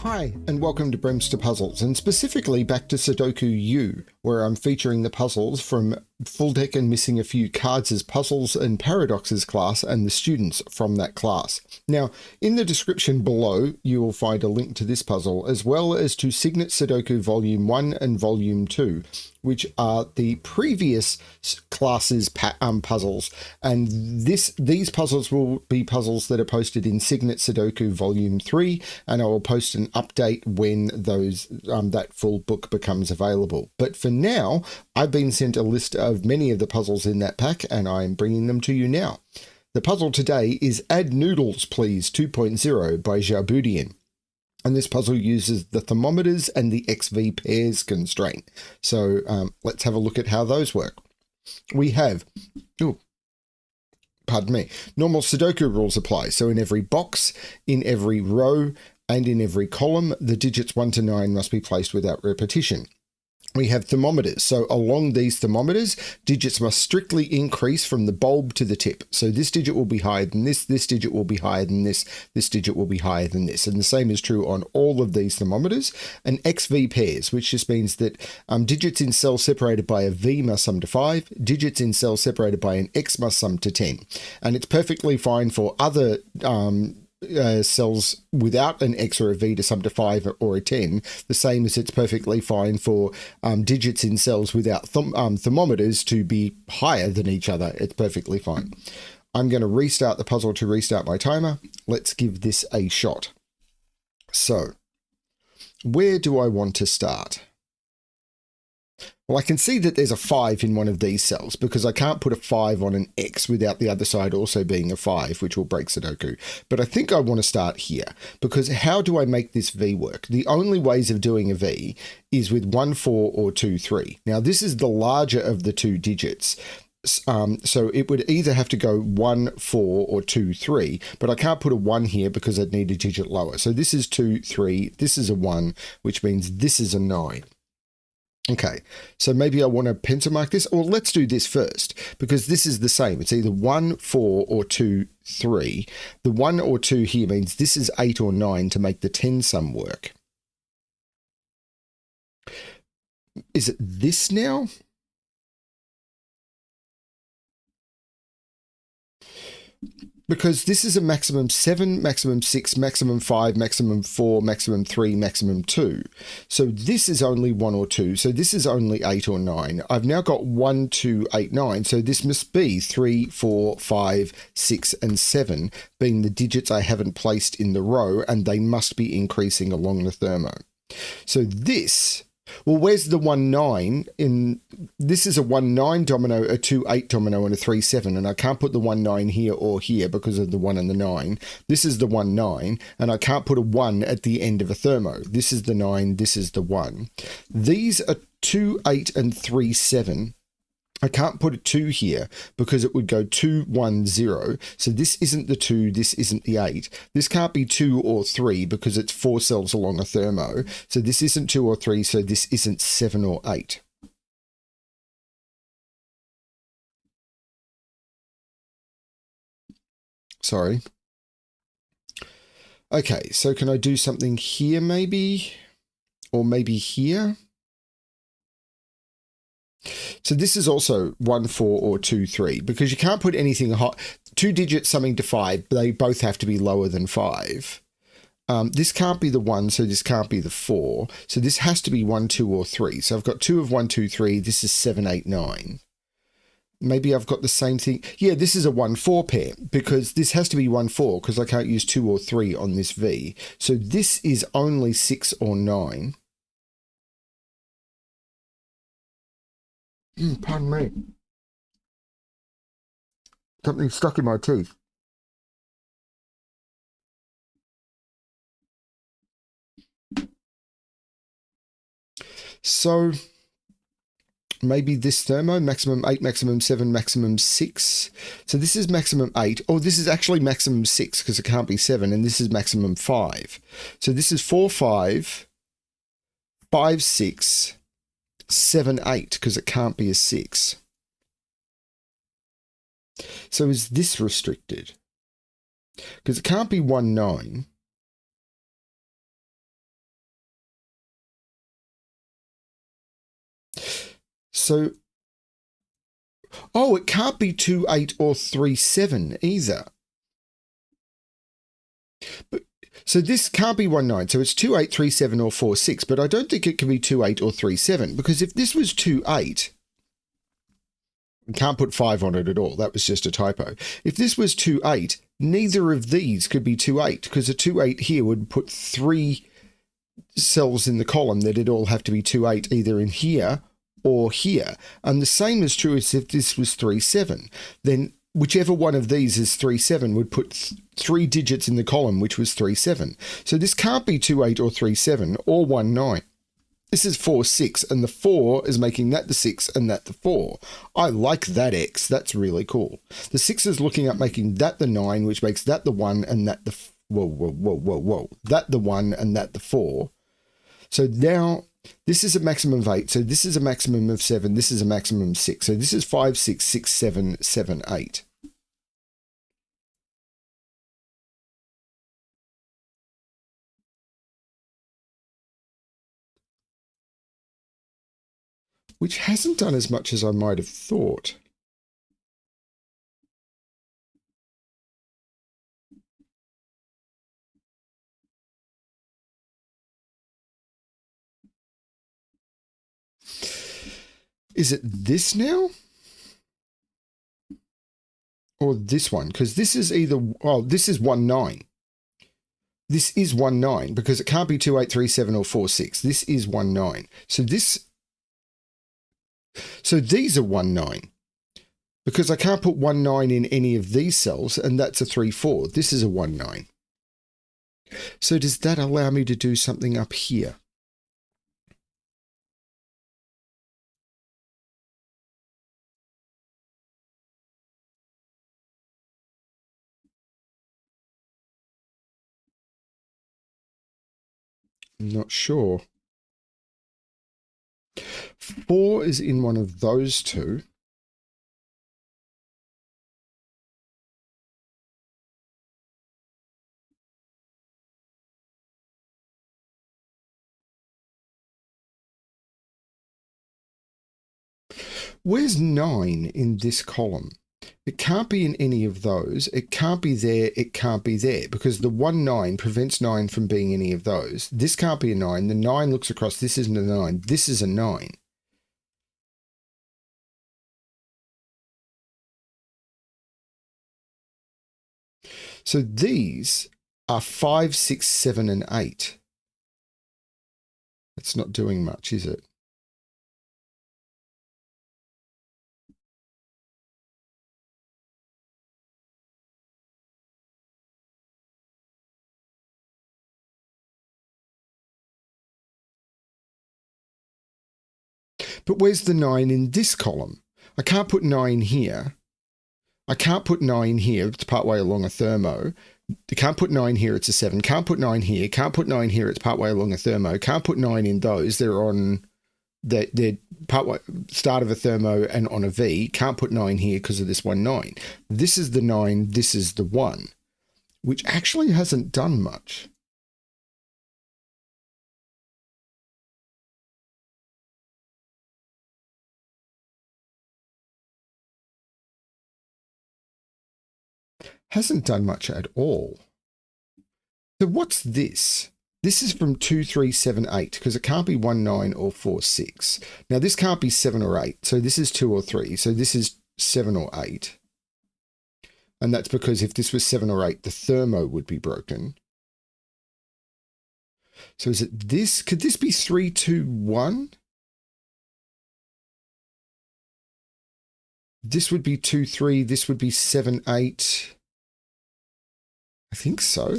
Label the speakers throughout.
Speaker 1: Hi, and welcome to BremSter Puzzles, and specifically back to Sudoku U, where I'm featuring the puzzles from FullDeck and Missing a Few Cards as Puzzles and Paradoxes class and the students from that class. Now, in the description below, you will find a link to this puzzle, as well as to Cygnet Sudoku Volume 1 and Volume 2, which are the previous classes puzzles. And these puzzles will be puzzles that are posted in Cygnet Sudoku Volume 3, and I will post an update when that full book becomes available. But for now, I've been sent a list of many of the puzzles in that pack, and I'm bringing them to you now. The puzzle today is Add Noodles Please 2.0 by xiaobudian. And this puzzle uses the Thermometers and the XV Pairs constraint. So let's have a look at how those work. We have, normal Sudoku rules apply. So in every box, in every row, and in every column, the digits 1 to 9 must be placed without repetition. We have thermometers. So along these thermometers, digits must strictly increase from the bulb to the tip. So this digit will be higher than this digit will be higher than this digit will be higher than this. And the same is true on all of these thermometers. And XV pairs, which just means that digits in cells separated by a V must sum to 5, digits in cells separated by an X must sum to 10. And it's perfectly fine for other cells without an X or a V to sum to 5 or a 10, the same as it's perfectly fine for digits in cells without thermometers to be higher than each other. It's perfectly fine. I'm going to restart the puzzle to restart my timer. Let's give this a shot. So, where do I want to start? Well, I can see that there's a 5 in one of these cells because I can't put a 5 on an X without the other side also being a 5, which will break Sudoku. But I think I want to start here because how do I make this V work? The only ways of doing a V is with 1, 4 or 2, 3. Now, this is the larger of the two digits. So it would either have to go 1, 4 or 2, 3, but I can't put a 1 here because I'd need a digit lower. So this is 2, 3, this is a 1, which means this is a 9. Okay, so maybe I want to pencil mark this, or let's do this first, because this is the same. It's either 1, 4, or 2, 3. The 1 or 2 here means this is 8 or 9 to make the 10 sum work. Is it this now? Because this is a maximum 7, maximum 6, maximum 5, maximum 4, maximum 3, maximum 2. So this is only 1 or 2. So this is only 8 or 9. I've now got 1, 2, 8, 9. So this must be 3, 4, 5, 6, and 7 being the digits I haven't placed in the row, and they must be increasing along the thermo. So this... Well, where's the 1, 9 in this is a 1, 9 domino, a 2, 8 domino, and a 3, 7. And I can't put the 1, 9 here or here because of the 1 and the 9. This is the 1, 9, and I can't put a 1 at the end of a thermo. This is the 9, this is the 1. These are 2, 8, and 3, 7. I can't put a 2 here because it would go 2, 1, 0. So this isn't the 2, this isn't the 8. This can't be 2 or 3 because it's 4 cells along a thermo. So this isn't 2 or 3, so this isn't 7 or 8. Sorry. Okay, so can I do something here maybe? Or maybe here? So this is also 1, 4 or 2, 3 because you can't put anything hot. Two digits summing to 5, they both have to be lower than 5. This can't be the 1, so this can't be the 4. So this has to be 1, 2 or 3. So I've got 2 of 1, 2, 3. This is 7, 8, 9. Maybe I've got the same thing. Yeah, this is a 1, 4 pair because this has to be 1, 4 because I can't use 2 or 3 on this V. So this is only 6 or 9. Pardon me. Something stuck in my teeth. So maybe this thermo, maximum 8, maximum 7, maximum 6. So this is maximum 8. Or this is actually maximum 6 because it can't be 7. And this is maximum 5. So this is 4, 5, 5, 6, 7, 8 because it can't be a 6. So is this restricted? Because it can't be 1, 9. So, oh, it can't be 28 or 37 either. But, so this can't be 19. So it's 28, 37 or 46, but I don't think it can be 28 or 37 because if this was 28, we can't put 5 on it at all. That was just a typo. If this was 28, neither of these could be 28 because a 28 here would put 3 cells in the column that it'd all have to be 28 either in here or here. And the same is true as if this was 37. Then whichever one of these is 37 would put 3 digits in the column, which was 37. So this can't be 28 or 37 or 19. This is 4, 6, and the 4 is making that the 6 and that the 4. I like that X. That's really cool. The 6 is looking at making that the 9, which makes that the 1 and that the... Whoa. That the 1 and that the 4. So now this is a maximum of 8. So this is a maximum of 7. This is a maximum of 6. So this is 5, 6, 6, 7, 7, 8. Which hasn't done as much as I might have thought. Is it this now? Or this one? Because this is either... Oh, this is 19. This is 19 because it can't be 2837 or 46. This is 19. So this... So these are 19. Because I can't put 19 in any of these cells, and that's a 3, 4. This is a 19. So does that allow me to do something up here? I'm not sure. 4 is in one of those two. Where's 9 in this column? It can't be in any of those. It can't be there. It can't be there because the 1, 9 prevents 9 from being any of those. This can't be a 9. The 9 looks across. This isn't a 9. This is a 9. So these are 5, 6, 7, and 8. It's not doing much, is it? But where's the 9 in this column? I can't put 9 here. I can't put 9 here. It's partway along a thermo. Can't put 9 here. It's a 7. Can't put 9 here. Can't put 9 here. It's partway along a thermo. Can't put 9 in those. They're on... They're partway start of a thermo and on a V. Can't put 9 here because of this 1, 9. This is the 9. This is the 1, which actually hasn't done much. Hasn't done much at all. So what's this? This is from 2, 3, 7, 8 because it can't be 1, 9 or 4, 6. Now this can't be 7 or 8. So this is 2 or 3. So this is 7 or 8. And that's because if this was 7 or 8, the thermo would be broken. So is it this? Could this be 3, 2, 1? This would be 2, 3. This would be 7, 8. I think so.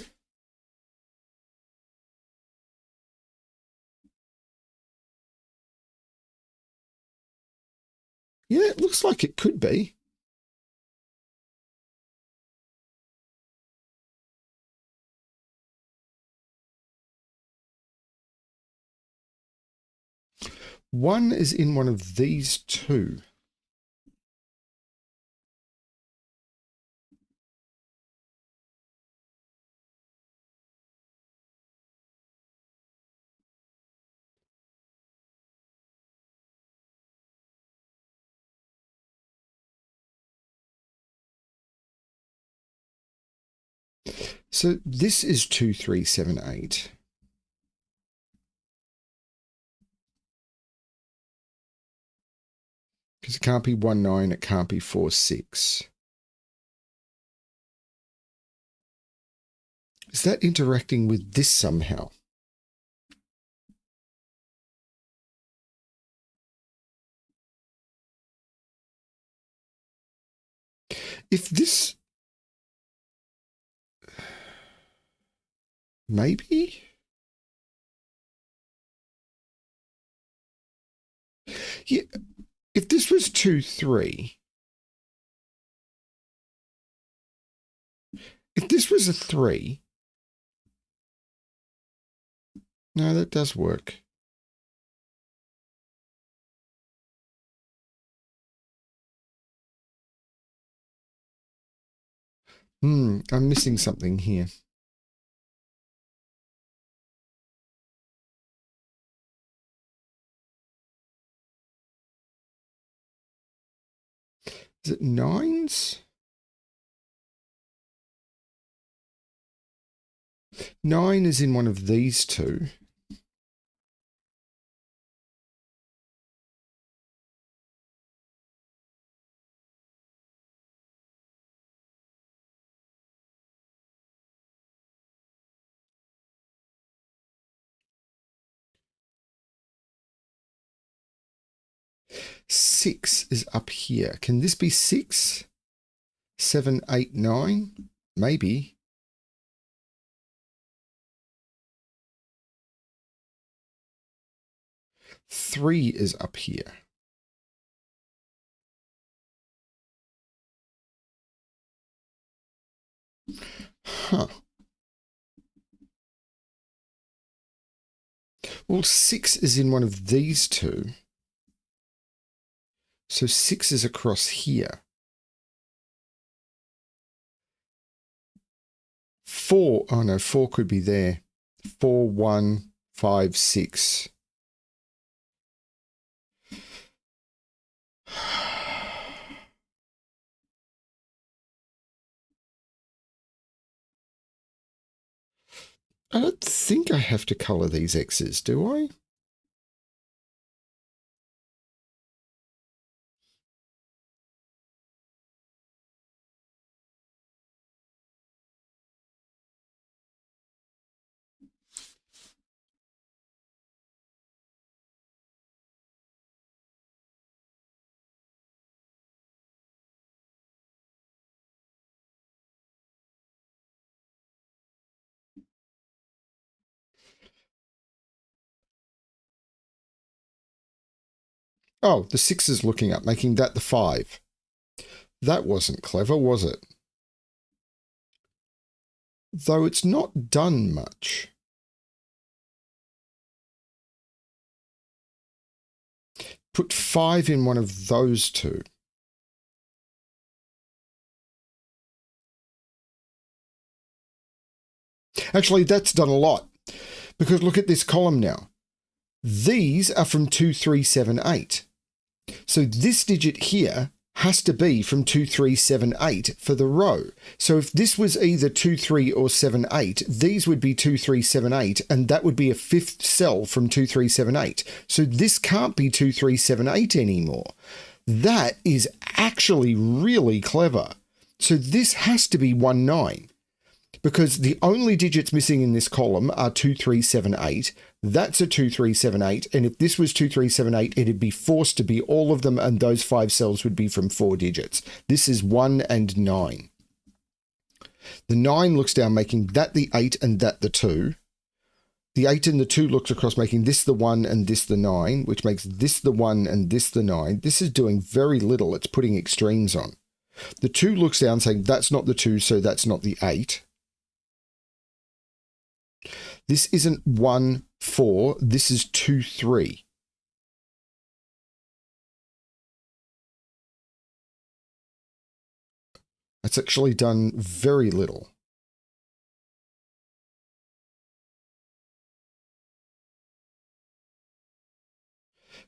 Speaker 1: Yeah, it looks like it could be. One is in one of these two. So this is 2378. Because it can't be 19, it can't be 46. Is that interacting with this somehow? If this... Maybe? Yeah, if this was 2-3... If this was a 3... No, that does work. I'm missing something here. Is it 9s? 9 is in one of these two. Six is up here. Can this be 6? 7, 8, 9? Maybe. Three is up here. Huh. Well, 6 is in one of these two. So 6 is across here. 4, oh no, 4 could be there. 4, 1, 5, 6. I don't think I have to colour these X's, do I? Oh, the 6 is looking up, making that the 5. That wasn't clever, was it? Though it's not done much. Put 5 in one of those two. Actually, that's done a lot. Because look at this column now. These are from 2378. So this digit here has to be from 2378 for the row. So if this was either 23 or 78, these would be 2378, and that would be a fifth cell from 2378. So this can't be 2378 anymore. That is actually really clever. So this has to be 19. Because the only digits missing in this column are 2378. That's a 2378. And if this was 2378, it'd be forced to be all of them, and those 5 cells would be from 4 digits. This is 1 and 9. The 9 looks down, making that the 8 and that the 2. The 8 and the 2 looks across, making this the 1 and this the 9, which makes this the 1 and this the 9. This is doing very little. It's putting extremes on. The 2 looks down, saying that's not the 2, so that's not the 8. This isn't 1, 4. This is 2, 3. It's actually done very little.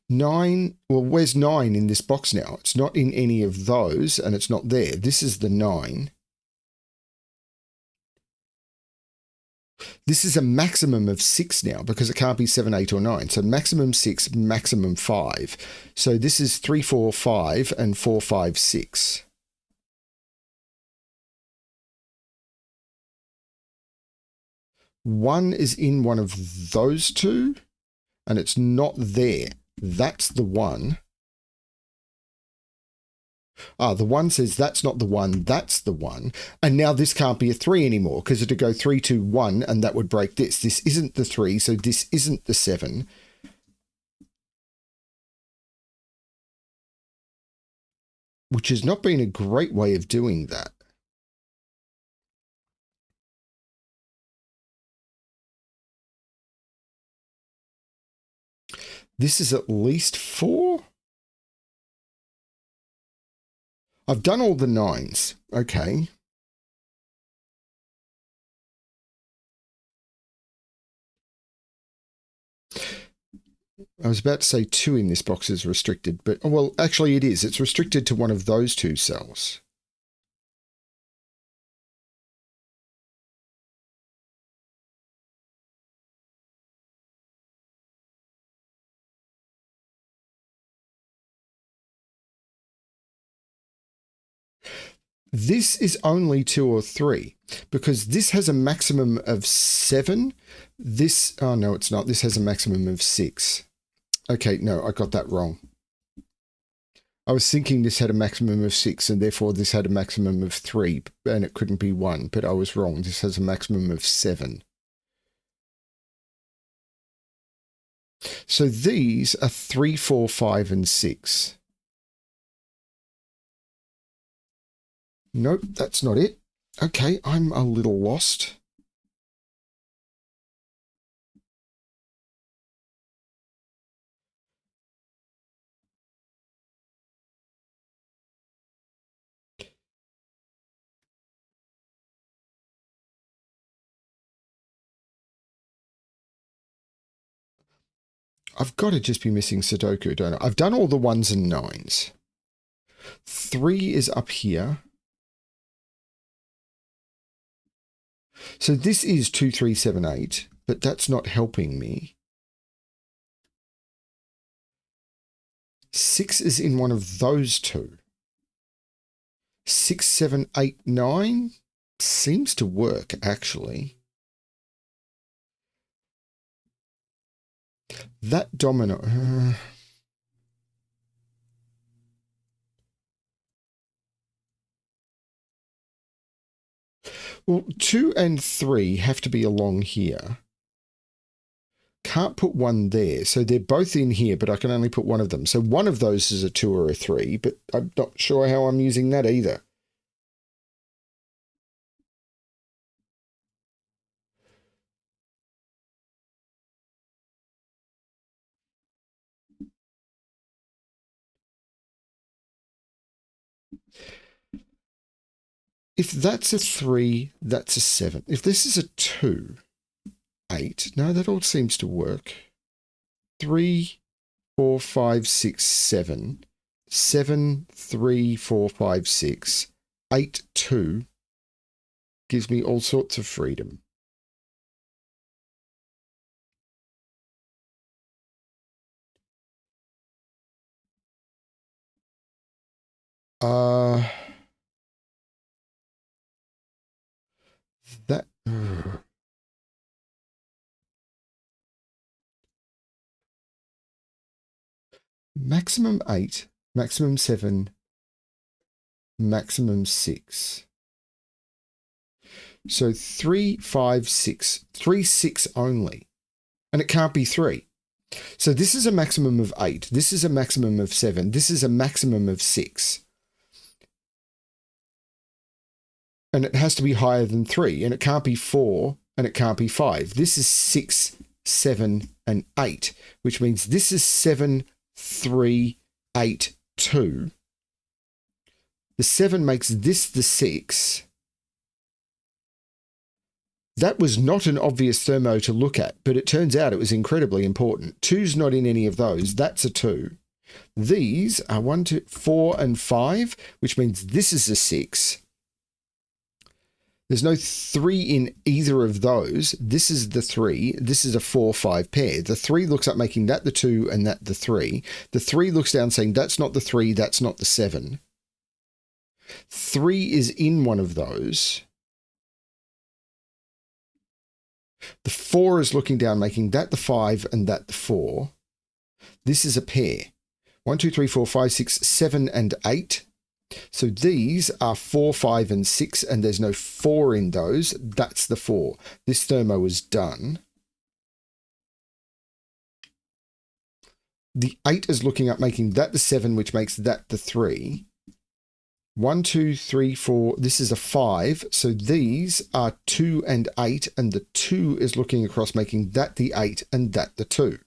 Speaker 1: Nine, well, where's 9 in this box now? It's not in any of those, and it's not there. This is the 9. This is a maximum of 6 now because it can't be 7, 8 or 9. So maximum 6, maximum 5. So this is 3, 4, 5 and 4, 5, 6. One is in one of those two and it's not there. That's the one. The one says that's not the one, that's the one. And now this can't be a 3 anymore because it'd go 3, 2, 1 and that would break this. This isn't the 3, so this isn't the 7. Which has not been a great way of doing that. This is at least 4. I've done all the 9s. Okay. I was about to say 2 in this box is restricted, but, well, actually it is. It's restricted to one of those 2 cells. This is only 2 or 3 because this has a maximum of 7. This, oh no, it's not. This has a maximum of 6. Okay, no, I got that wrong. I was thinking this had a maximum of 6 and therefore this had a maximum of 3 and it couldn't be 1, but I was wrong. This has a maximum of 7. So these are 3, 4, 5 and 6. Nope, that's not it. Okay, I'm a little lost. I've got to just be missing Sudoku, don't I? I've done all the 1s and 9s. 3 is up here. So this is 2, 3, 7, 8, but that's not helping me. 6 is in one of those 2. 6, 7, 8, 9 seems to work, actually. That domino... Well, 2 and 3 have to be along here. Can't put 1 there, so they're both in here, but I can only put one of them. So one of those is a 2 or a 3, but I'm not sure how I'm using that either. If that's a 3, that's a 7. If this is a 2, 8. No, that all seems to work. 3, 4, 5, 6, 7. 7, 3, 4, 5, 6. 8, 2. Gives me all sorts of freedom. That... Maximum 8, maximum 7, maximum 6. So 3, 5, 6. 3, 6 only. And it can't be 3. So this is a maximum of 8. This is a maximum of 7. This is a maximum of 6. And it has to be higher than 3. And it can't be 4. And it can't be 5. This is 6, 7, and 8. Which means this is 7, 3, 8, 2. The 7 makes this the 6. That was not an obvious thermo to look at, but it turns out it was incredibly important. 2's not in any of those. That's a 2. These are 1, 2, 4, and 5, which means this is a 6. There's no 3 in either of those. This is the 3. This is a 4-5 pair. The 3 looks up making that the 2 and that the 3. The 3 looks down saying that's not the 3, that's not the 7. 3 is in one of those. The 4 is looking down making that the 5 and that the 4. This is a pair. 1, 2, 3, 4, 5, 6, 7 and 8. So these are 4, 5, and 6, and there's no 4 in those. That's the 4. This thermo is done. The 8 is looking up, making that the 7, which makes that the 3. 1, 2, 3, 4. This is a 5. So these are 2 and 8, and the 2 is looking across, making that the 8 and that the 2.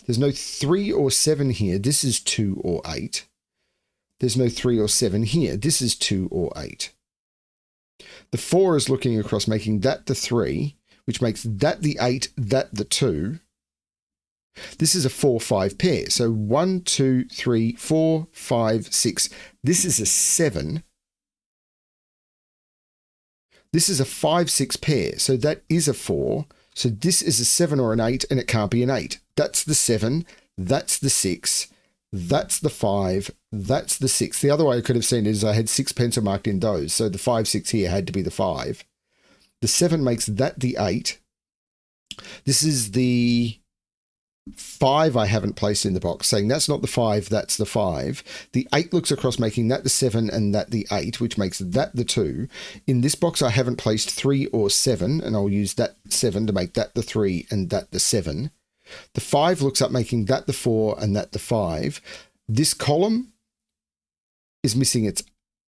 Speaker 1: There's no 3 or 7 here. This is 2 or 8. There's no 3 or 7 here. This is 2 or 8. The 4 is looking across, making that the 3, which makes that the 8, that the 2. This is a 4-5 pair. So 1, 2, 3, 4, 5, 6. This is a 7. This is a 5-6 pair. So that is a 4. So this is a 7 or an 8, and it can't be an 8. That's the 7. That's the 6. That's the 5. That's the 6. The other way I could have seen is I had 6 pencil marked in those. So the 5, 6 here had to be the 5. The 7 makes that the 8. This is the 5 I haven't placed in the box, saying that's not the 5, that's the 5. The 8 looks across, making that the 7 and that the 8, which makes that the 2. In this box, I haven't placed 3 or 7, and I'll use that 7 to make that the 3 and that the 7. The 5 looks up, making that the 4 and that the 5. This column is missing its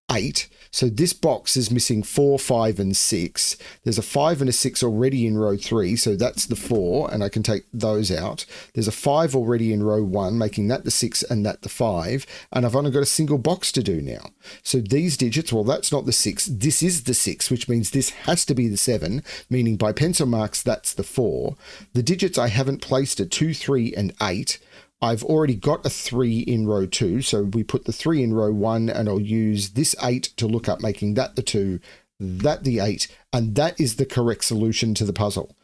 Speaker 1: 8. So this box is missing 4, 5, and 6. There's a 5 and a 6 already in row 3, so that's the 4, and I can take those out. There's a 5 already in row 1, making that the 6 and that the 5, and I've only got a single box to do now. So these digits, well, that's not the 6. This is the 6, which means this has to be the 7, meaning by pencil marks, that's the 4. The digits I haven't placed are 2, 3, and 8. I've already got a 3 in row 2, so we put the 3 in row 1, and I'll use this 8 to look up, making that the 2, that the 8, and that is the correct solution to the puzzle.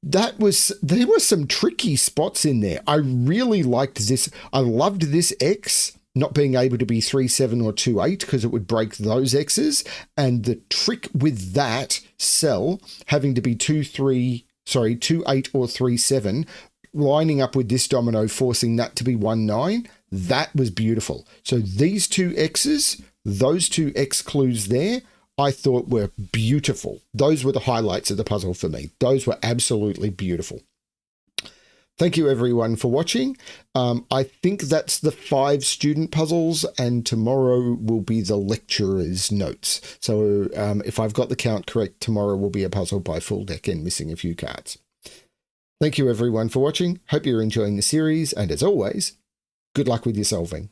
Speaker 1: There were some tricky spots in there. I really liked this. I loved this X not being able to be 3, 7, or 2, 8, because it would break those X's, and the trick with that cell having to be 2, 8, or 3, 7, lining up with this domino, forcing that to be 1, 9, that was beautiful. So these 2 X's, those 2 X clues there, I thought were beautiful. Those were the highlights of the puzzle for me. Those were absolutely beautiful. Thank you everyone for watching. I think that's the 5 student puzzles, and tomorrow will be the lecturer's notes. So if I've got the count correct, tomorrow will be a puzzle by FullDeck and Missing a few cards. Thank you everyone for watching. Hope you're enjoying the series, and as always, good luck with your solving.